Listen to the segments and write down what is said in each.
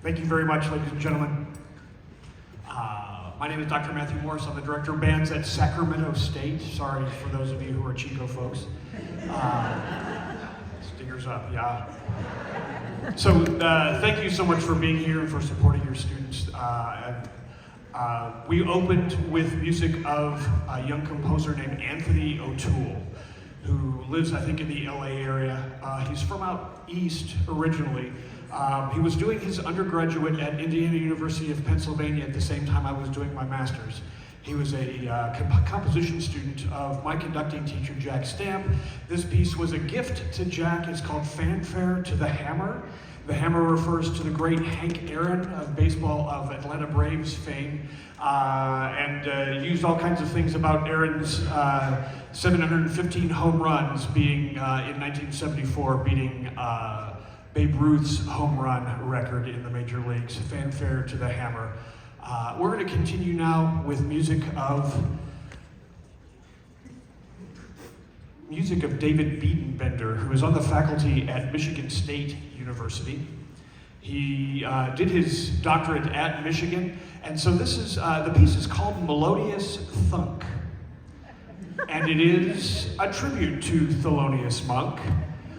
Thank you very much, ladies and gentlemen. My name is Dr. Matthew Morris. I'm the director of bands at Sacramento State. Sorry for those of you who are Chico folks. Stingers up, yeah. So thank you so much for being here and for supporting your students. We opened with music of a young composer named Anthony O'Toole, who lives, I think, in the LA area. He's from out east originally. He was doing his undergraduate at Indiana University of Pennsylvania at the same time I was doing my master's. He was a composition student of my conducting teacher, Jack Stamp. This piece was a gift to Jack. It's called Fanfare to the Hammer. The hammer refers to the great Hank Aaron of baseball, of Atlanta Braves fame, and used all kinds of things about Aaron's 715 home runs being, in 1974, beating Babe Ruth's home run record in the major leagues. Fanfare to the Hammer. We're going to continue now with music of David Biedenbender, who is on the faculty at Michigan State University. He did his doctorate at Michigan, and so this is the piece is called Melodious Thunk, and it is a tribute to Thelonious Monk.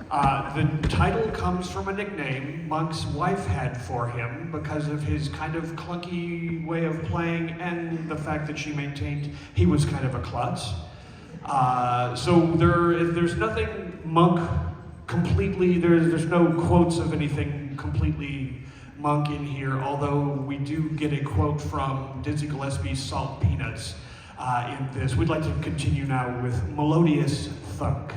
The title comes from a nickname Monk's wife had for him because of his kind of clunky way of playing and the fact that she maintained he was kind of a klutz. So there's nothing Monk completely, there's no quotes of anything completely Monk in here, although we do get a quote from Dizzy Gillespie's Salt Peanuts in this. We'd like to continue now with Melodious Thunk.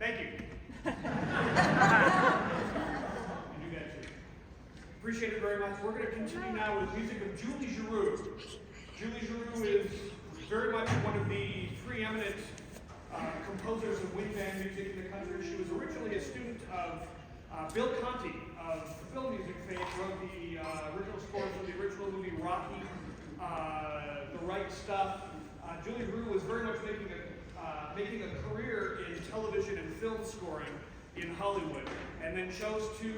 Thank you. You do that too. Appreciate it very much. We're going to continue now with music of Julie Giroux. Julie Giroux is very much one of the preeminent composers of wind band music in the country. She was originally a student of Bill Conti of film music fame, wrote the original scores for the original movie Rocky, The Right Stuff. Julie Giroux was very much making a career in television and film scoring in Hollywood, and then chose to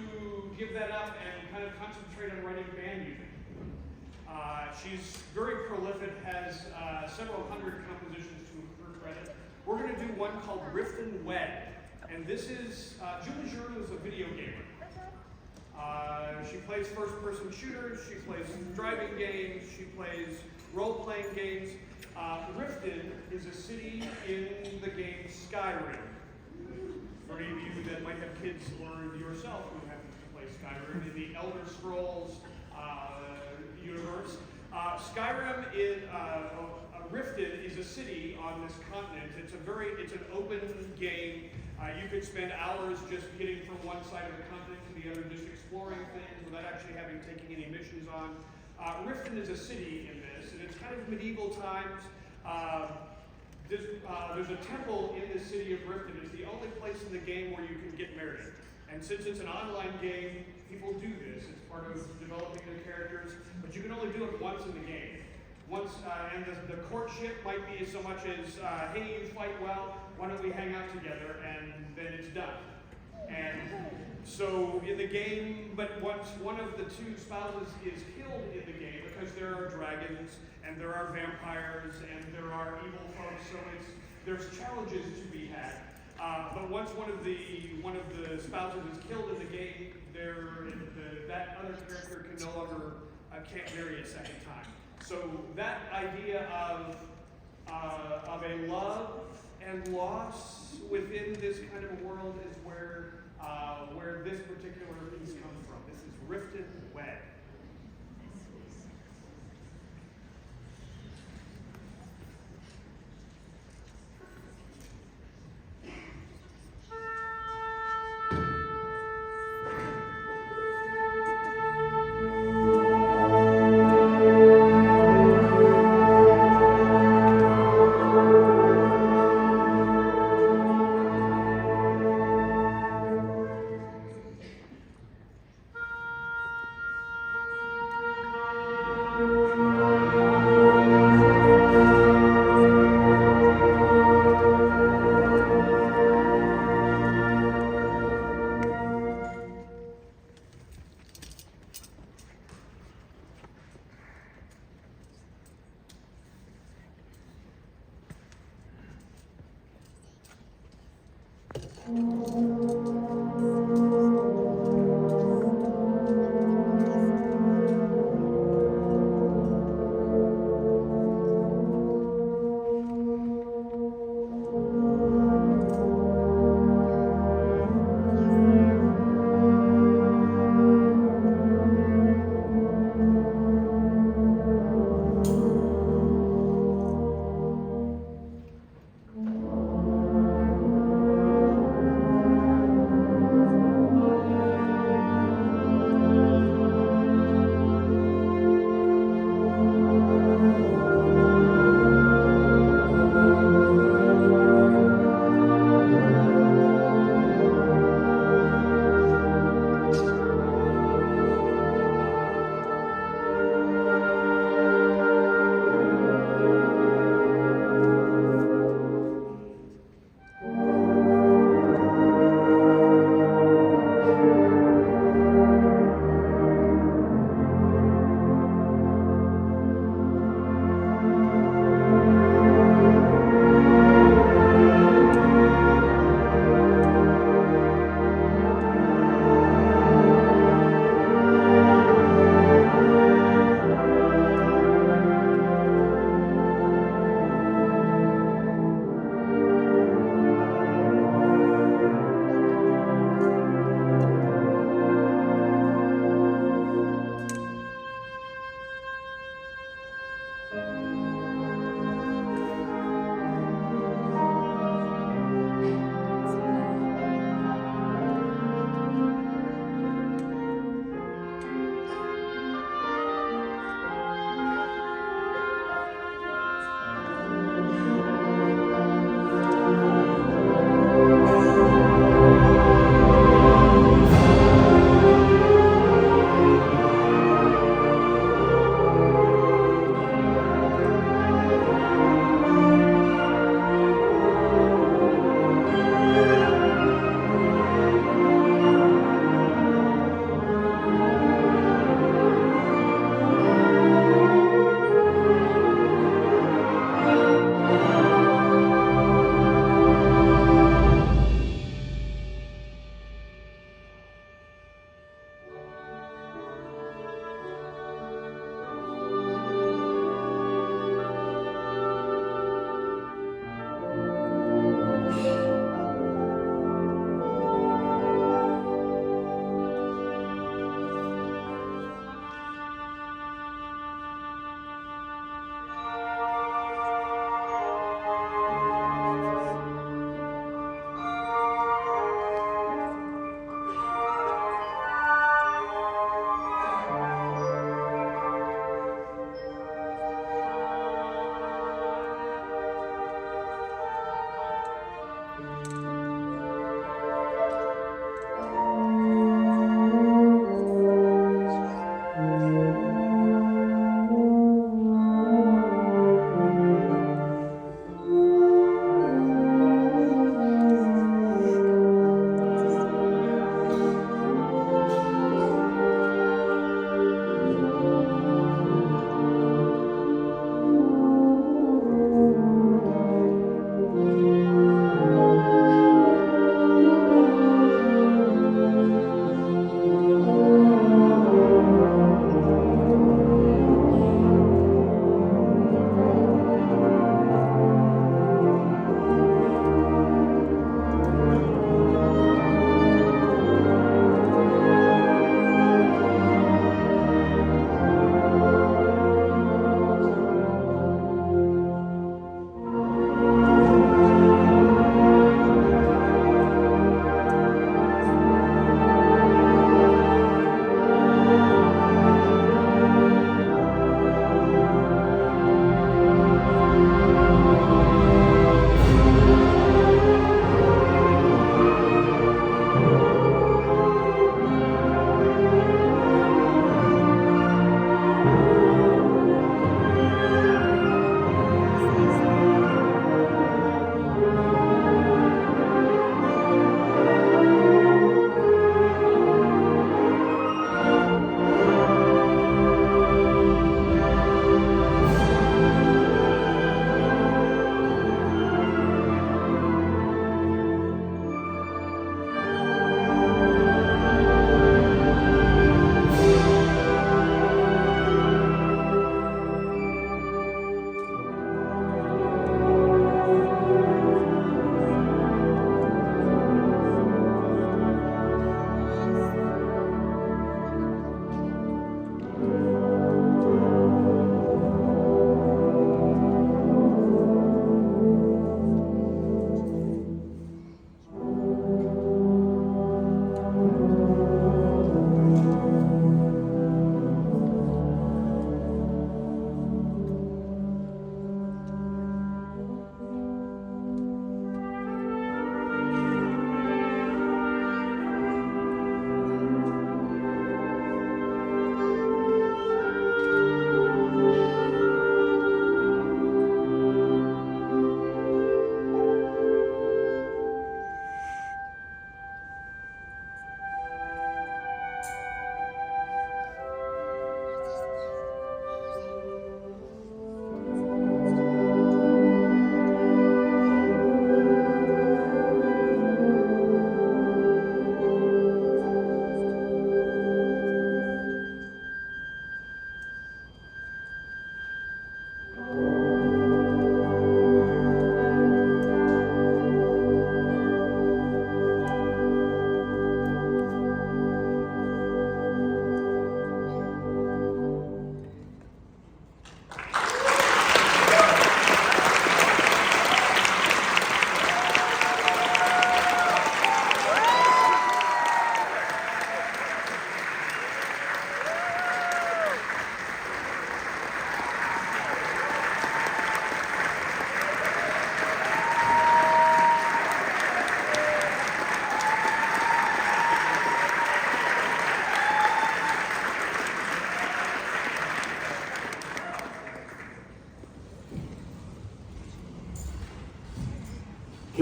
give that up and kind of concentrate on writing band music. She's very prolific, has several hundred compositions to her credit. We're going to do one called Riften Wed, and this is, Julie Giroux is a video gamer. She plays first-person shooters, she plays driving games, she plays role-playing games. Riften is a city in the game Skyrim. For any of you that might have kids or yourself who happen to play Skyrim in the Elder Scrolls universe. Skyrim is Riften is a city on this continent. It's an open game. You could spend hours just getting from one side of the continent to the other, just exploring things without actually having taken any missions on. Riften is a city in this, and it's kind of medieval times. There's a temple in the city of Riften. It's the only place in the game where you can get married. And since it's an online game, people do this. It's part of developing the characters, but you can only do it once in the game. And the courtship might be so much as, hey, you fight well, why don't we hang out together, and then it's done. And so in the game, but once one of the two spouses is killed in the game, because there are dragons, and there are vampires, and there are evil folks, so there's challenges to be had. But once one of the spouses is killed in the game, that other character can no longer can't marry a second time. So that idea of a love and loss within this kind of a world is where this particular piece comes from. This is Riften Wed.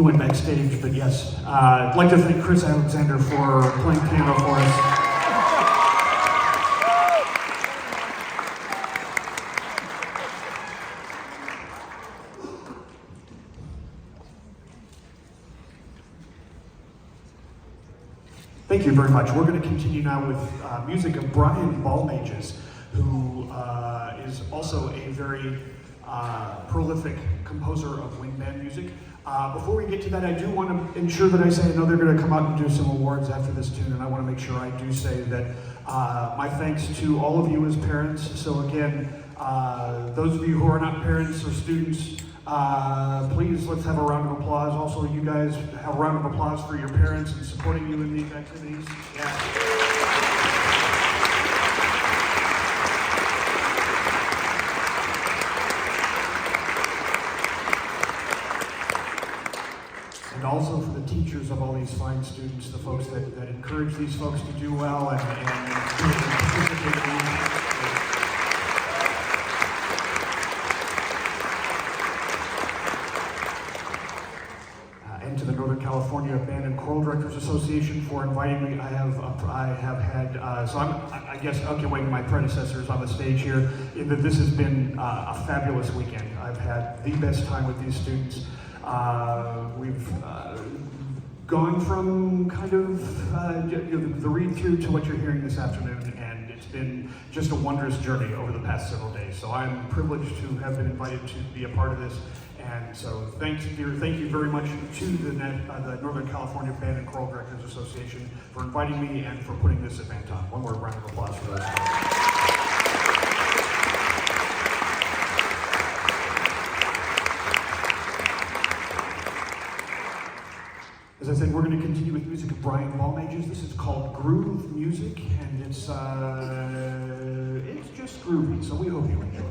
he went backstage, but yes. I'd like to thank Chris Alexander for playing piano for us. Thank you very much. We're going to continue now with music of Brian Balmages, who is also a very prolific composer of wind band music. Before we get to that, I do want to ensure that I say, I know they're going to come out and do some awards after this tune, and I want to make sure I do say that my thanks to all of you as parents. So again, those of you who are not parents or students, please let's have a round of applause. Also, you guys have a round of applause for your parents and supporting you in these activities. Yeah. And also for the teachers of all these fine students, the folks that encourage these folks to do well and participate in these. And to the Northern California Band and Choral Directors Association for inviting me. I have had, I guess, okay, wait, my predecessors on the stage here, in that this has been a fabulous weekend. I've had the best time with these students. We've gone from kind of the read-through to what you're hearing this afternoon, and it's been just a wondrous journey over the past several days. So I'm privileged to have been invited to be a part of this, and so thank you very much to the Northern California Band and Choral Directors Association for inviting me and for putting this event on. One more round of applause for those guys. As I said, we're going to continue with music of Brian Balmages. This is called Groove Music, and it's just groovy, so we hope you enjoy it.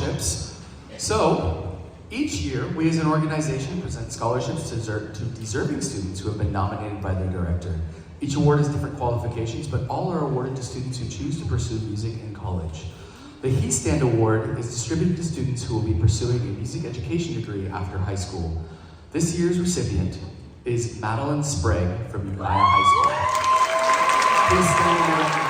scholarships. So, each year, we as an organization present scholarships to deserving students who have been nominated by their director. Each award has different qualifications, but all are awarded to students who choose to pursue music in college. The He Stand Award is distributed to students who will be pursuing a music education degree after high school. This year's recipient is Madeline Sprague from Uriah High School. Please stand and be recognized.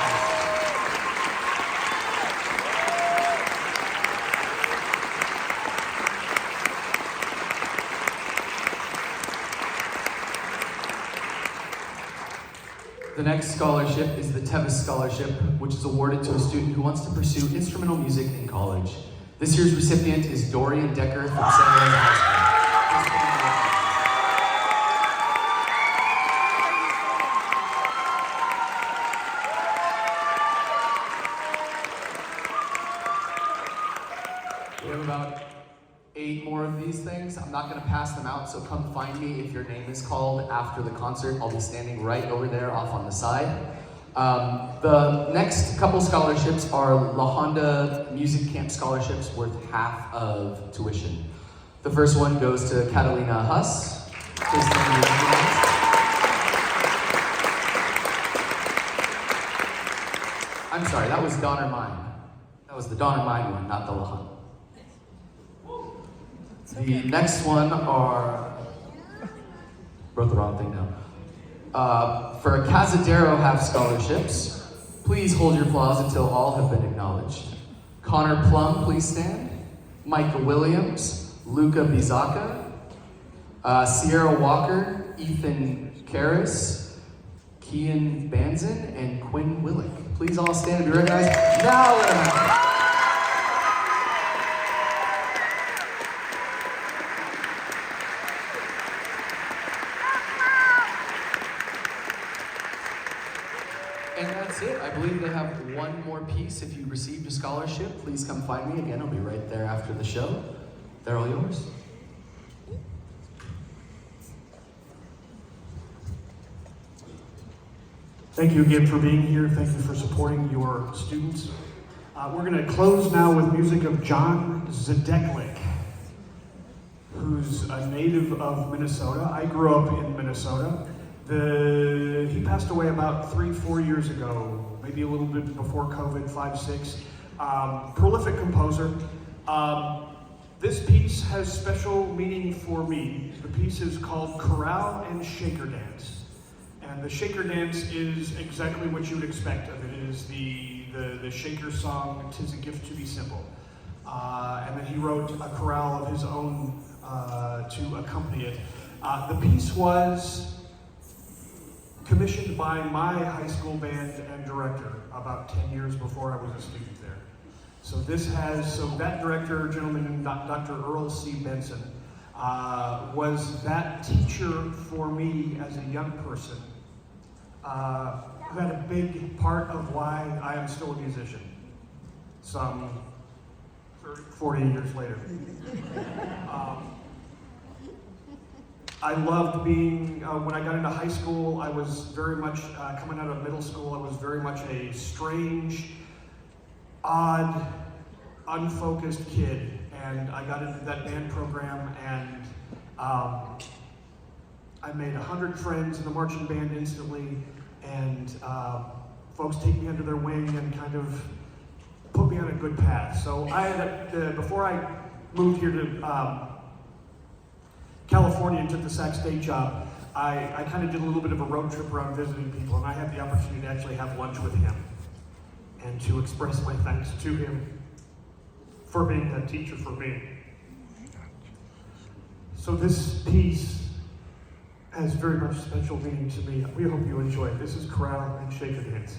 The next scholarship is the Tevis Scholarship, which is awarded to a student who wants to pursue instrumental music in college. This year's recipient is Dorian Decker from San Jose High School. We have about 8 more of these things. I'm not going to pass them out, so come find me if your name is called after the concert. I'll be standing right over there off on the side. The next couple scholarships are La Honda Music Camp scholarships worth half of tuition. The first one goes to Catalina Huss. Please stand and be recognized. I'm sorry, that was Donner Mine. That was the Donner Mine one, not the La Honda. The next one wrote the wrong thing down. For Cazadero half scholarships, please hold your applause until all have been acknowledged. Connor Plum, please stand. Micah Williams, Luca Bizaka, Sierra Walker, Ethan Karras, Kian Banzin, and Quinn Willick. Please all stand and be recognized. Now let them out. And that's it. I believe they have one more piece. If you received a scholarship, please come find me. Again, I'll be right there after the show. They're all yours. Thank you again for being here. Thank you for supporting your students. We're going to close now with music of John Zedeklik, who's a native of Minnesota. I grew up in Minnesota. He passed away about 3-4 years ago, maybe a little bit before COVID, 5-6. Prolific composer. This piece has special meaning for me. The piece is called Chorale and Shaker Dance. And the shaker dance is exactly what you would expect of it. It is the shaker song, "'Tis a Gift to Be Simple." And then he wrote a chorale of his own to accompany it. The piece was commissioned by my high school band and director about 10 years before I was a student there. So that director, gentleman, Dr. Earl C. Benson, was that teacher for me as a young person. Who had a big part of why I am still a musician, some 40 years later. I loved being, when I got into high school, I was very much, coming out of middle school, I was very much a strange, odd, unfocused kid. And I got into that band program, and I made 100 friends in the marching band instantly, and folks take me under their wing and kind of put me on a good path. So before I moved here to California and took the Sac State job, I kind of did a little bit of a road trip around visiting people, and I had the opportunity to actually have lunch with him and to express my thanks to him for being that teacher for me. So this piece has very much special meaning to me. We hope you enjoy it. This is Chorale and Shaker Dance.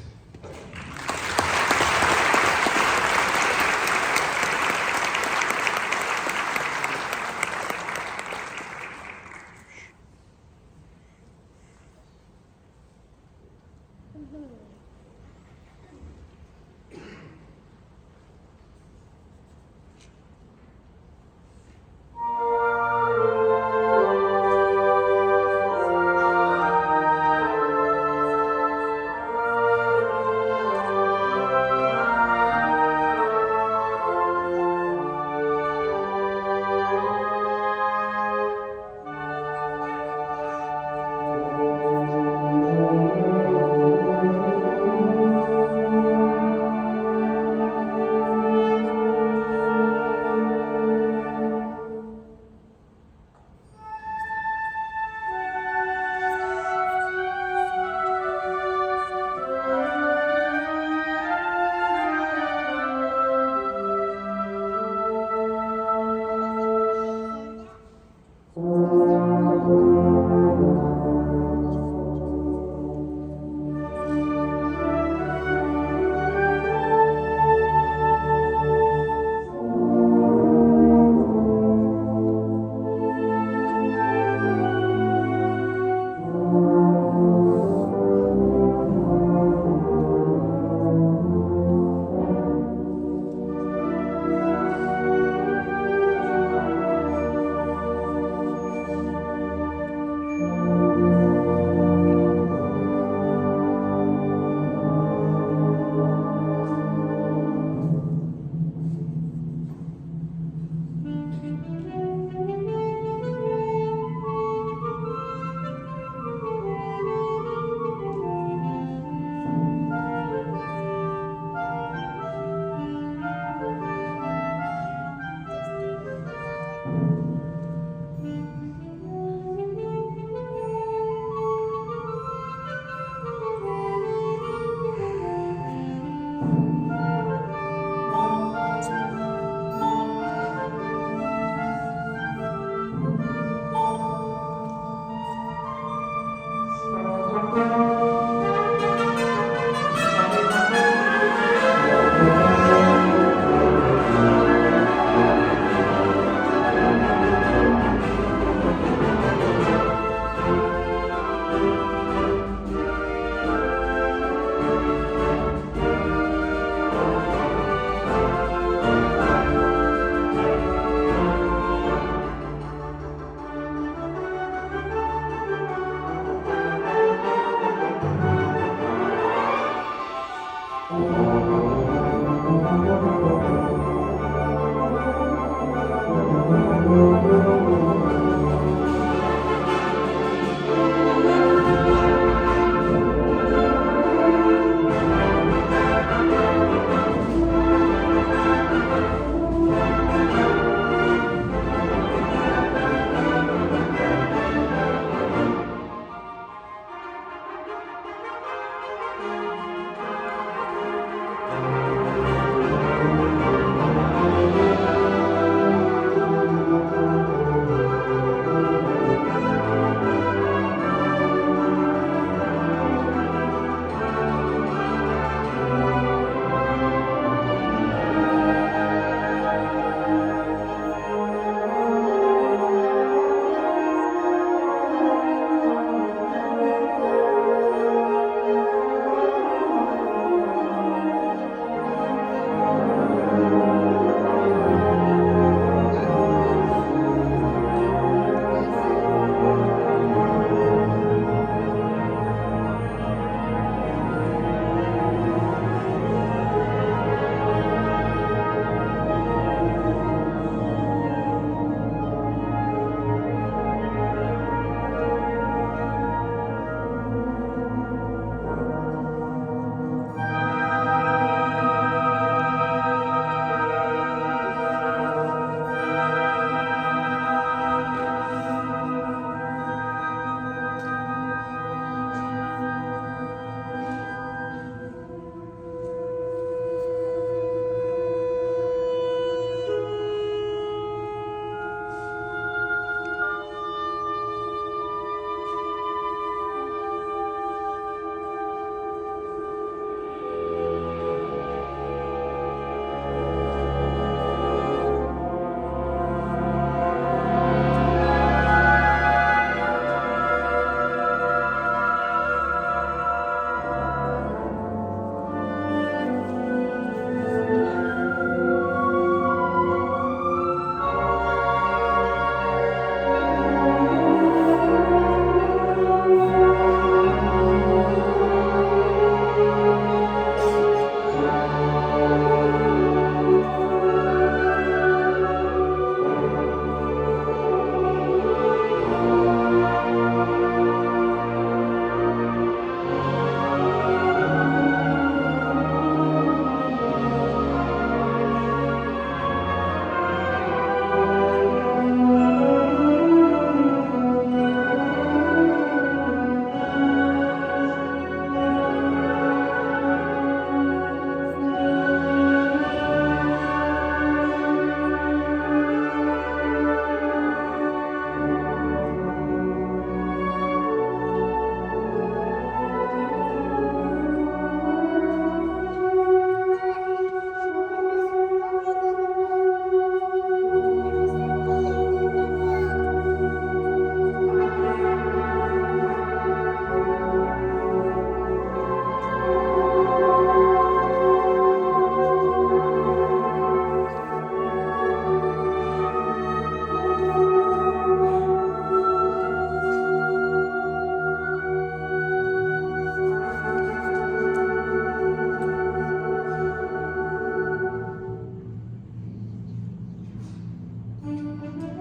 Thank you.